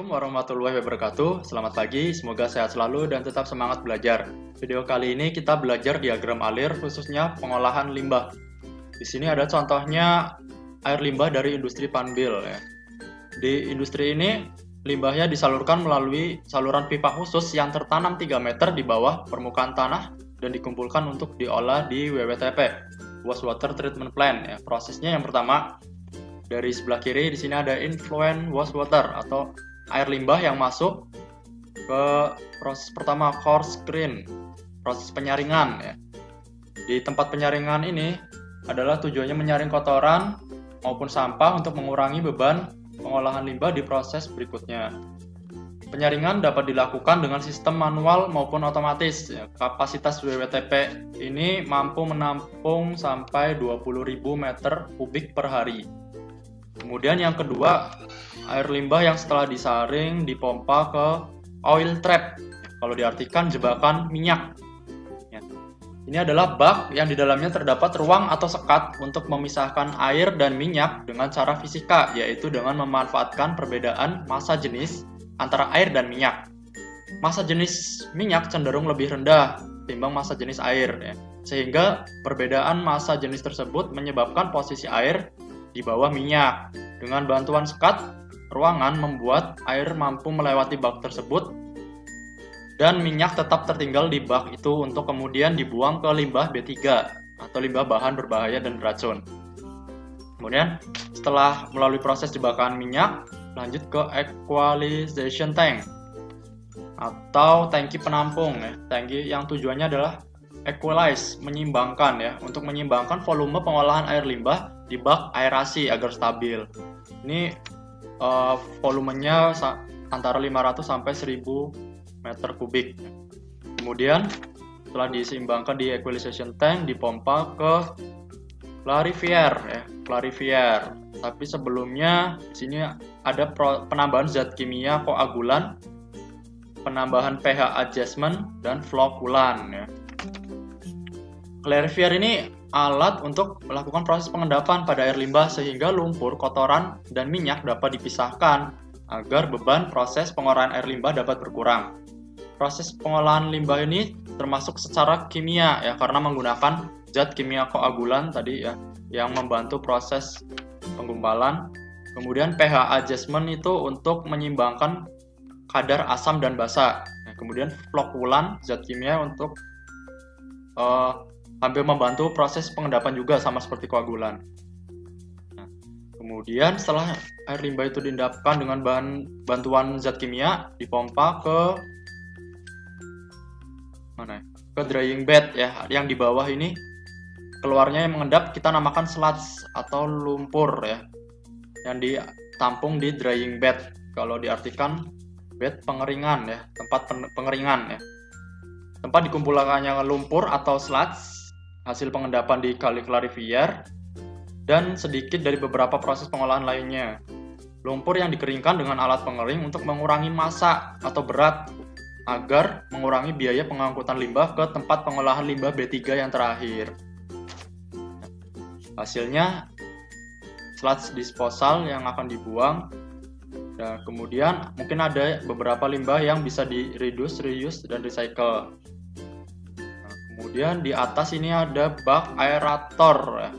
Assalamualaikum warahmatullahi wabarakatuh. Selamat pagi, semoga sehat selalu dan tetap semangat belajar. Video kali ini kita belajar diagram alir, khususnya pengolahan limbah. Di sini ada contohnya air limbah dari industri Panbil. Ya. Di industri ini, limbahnya disalurkan melalui saluran pipa khusus yang tertanam 3 meter di bawah permukaan tanah dan dikumpulkan untuk diolah di WWTP, Wastewater Treatment Plant. Ya. Prosesnya yang pertama, dari sebelah kiri di sini ada influent wastewater atau air limbah yang masuk ke proses pertama, coarse screen, proses penyaringan. Ya. Di tempat penyaringan ini adalah tujuannya menyaring kotoran maupun sampah untuk mengurangi beban pengolahan limbah di proses berikutnya. Penyaringan dapat dilakukan dengan sistem manual maupun otomatis. Ya, kapasitas WWTP ini mampu menampung sampai 20.000 meter kubik per hari. Kemudian yang kedua, air limbah yang setelah disaring dipompa ke oil trap. Kalau diartikan jebakan minyak. Ini adalah bak yang di dalamnya terdapat ruang atau sekat untuk memisahkan air dan minyak dengan cara fisika, yaitu dengan memanfaatkan perbedaan massa jenis antara air dan minyak. Massa jenis minyak cenderung lebih rendah timbang massa jenis air, ya. Sehingga perbedaan massa jenis tersebut menyebabkan posisi air di bawah minyak. Dengan bantuan sekat ruangan membuat air mampu melewati bak tersebut dan minyak tetap tertinggal di bak itu untuk kemudian dibuang ke limbah B3 atau limbah bahan berbahaya dan beracun. Kemudian setelah melalui proses jebakan minyak, lanjut ke equalization tank atau tangki penampung. Ya. Tangki yang tujuannya adalah equalize, menyimbangkan, ya, untuk menyimbangkan volume pengolahan air limbah di bak aerasi agar stabil. Ini volumenya antara 500 sampai 1000 meter kubik. Kemudian setelah diseimbangkan di equalization tank, dipompa ke clarifier, ya, clarifier. Tapi sebelumnya di sini ada penambahan zat kimia koagulan, penambahan pH adjustment dan flokulan, ya. Clarifier ini alat untuk melakukan proses pengendapan pada air limbah sehingga lumpur, kotoran, dan minyak dapat dipisahkan agar beban proses pengolahan air limbah dapat berkurang. Proses pengolahan limbah ini termasuk secara kimia, ya, karena menggunakan zat kimia koagulan tadi, ya, yang membantu proses penggumpalan. Kemudian pH adjustment itu untuk menyimbangkan kadar asam dan basa. Nah, kemudian flokulan zat kimia untuk hampir membantu proses pengendapan juga sama seperti koagulan. Nah, kemudian setelah air limbah itu diendapkan dengan bantuan zat kimia, dipompa ke mana? Ke drying bed, ya, yang di bawah ini keluarnya yang mengendap kita namakan sludge atau lumpur, ya, yang ditampung di drying bed. Kalau diartikan bed pengeringan, ya, tempat pengeringan, ya. Tempat dikumpulkannya lumpur atau sludge hasil pengendapan di kali clarifier dan sedikit dari beberapa proses pengolahan lainnya. Lumpur yang dikeringkan dengan alat pengering untuk mengurangi massa atau berat agar mengurangi biaya pengangkutan limbah ke tempat pengolahan limbah B3 yang terakhir. Hasilnya sludge disposal yang akan dibuang. Dan kemudian mungkin ada beberapa limbah yang bisa di-reduce, reuse, dan recycle. Kemudian di atas ini ada bak aerator, ya.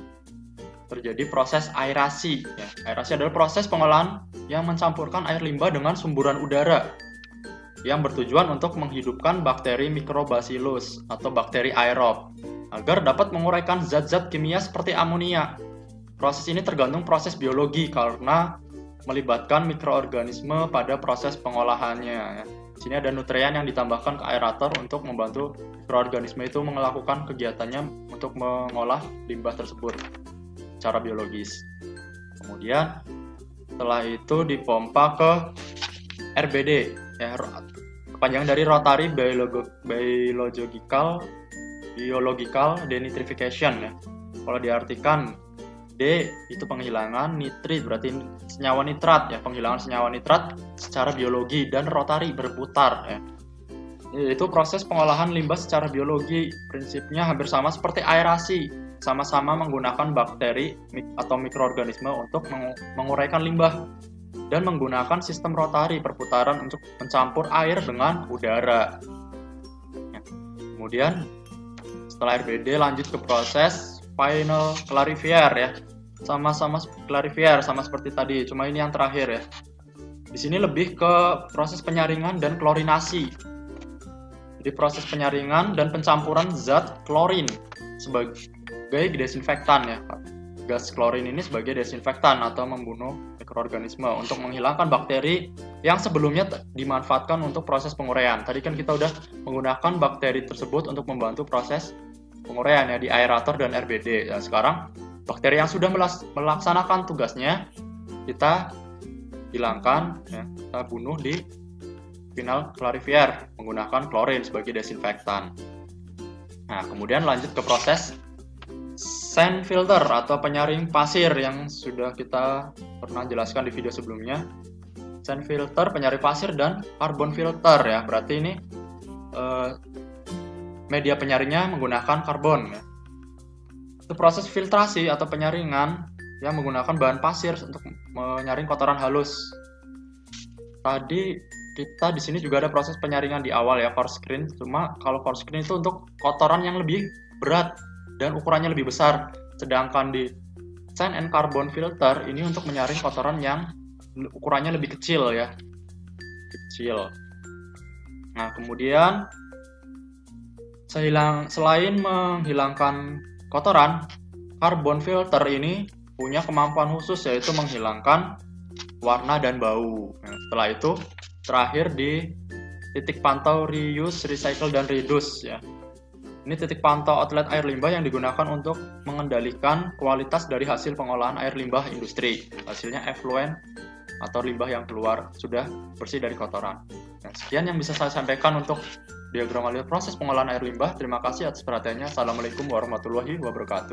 Terjadi proses aerasi, ya. Aerasi adalah proses pengolahan yang mencampurkan air limbah dengan sumburan udara yang bertujuan untuk menghidupkan bakteri Microbacillus atau bakteri aerob agar dapat menguraikan zat-zat kimia seperti amonia. Proses ini tergantung proses biologi karena melibatkan mikroorganisme pada proses pengolahannya, ya. Di sini ada nutrien yang ditambahkan ke aerator untuk membantu mikroorganisme itu melakukan kegiatannya untuk mengolah limbah tersebut secara biologis. Kemudian setelah itu dipompa ke RBD, ya, kepanjangan dari Rotary Biological Denitrification, ya. Kalau diartikan D itu penghilangan, nitrit berarti senyawa nitrat, ya, penghilangan senyawa nitrat secara biologi, dan rotari berputar, ya. Itu proses pengolahan limbah secara biologi, prinsipnya hampir sama seperti aerasi, sama-sama menggunakan bakteri atau mikroorganisme untuk menguraikan limbah. dan menggunakan sistem rotari perputaran untuk mencampur air dengan udara. Kemudian setelah RBD lanjut ke proses final clarifier ya. Sama-sama clarifier sama seperti tadi, cuma ini yang terakhir ya. Di sini lebih ke proses penyaringan dan klorinasi. Jadi proses penyaringan dan pencampuran zat klorin sebagai desinfektan ya. Gas klorin ini sebagai desinfektan atau membunuh mikroorganisme untuk menghilangkan bakteri yang sebelumnya dimanfaatkan untuk proses penguraian. Tadi kan kita udah menggunakan bakteri tersebut untuk membantu proses penguraian ya di aerator dan RBD. Nah, sekarang bakteri yang sudah melaksanakan tugasnya kita hilangkan ya, kita bunuh di final clarifier menggunakan klorin sebagai desinfektan. Nah, kemudian lanjut ke proses sand filter atau penyaring pasir yang sudah kita pernah jelaskan di video sebelumnya. Sand filter, penyaring pasir, dan carbon filter ya. Berarti ini media penyaringnya menggunakan karbon ya. Itu proses filtrasi atau penyaringan yang menggunakan bahan pasir untuk menyaring kotoran halus. Tadi kita di sini juga ada proses penyaringan di awal ya, coarse screen. Cuma kalau coarse screen itu untuk kotoran yang lebih berat dan ukurannya lebih besar. Sedangkan di sand and carbon filter ini untuk menyaring kotoran yang ukurannya lebih kecil ya. Kecil. Nah, kemudian selain menghilangkan kotoran, carbon filter ini punya kemampuan khusus yaitu menghilangkan warna dan bau. Nah, setelah itu terakhir di titik pantau reuse, recycle, dan reduce ya. Ini titik pantau outlet air limbah yang digunakan untuk mengendalikan kualitas dari hasil pengolahan air limbah industri. Hasilnya effluent atau limbah yang keluar sudah bersih dari kotoran. Nah, sekian yang bisa saya sampaikan untuk diagram alir proses pengolahan air limbah. Terima kasih atas perhatiannya. Assalamualaikum warahmatullahi wabarakatuh.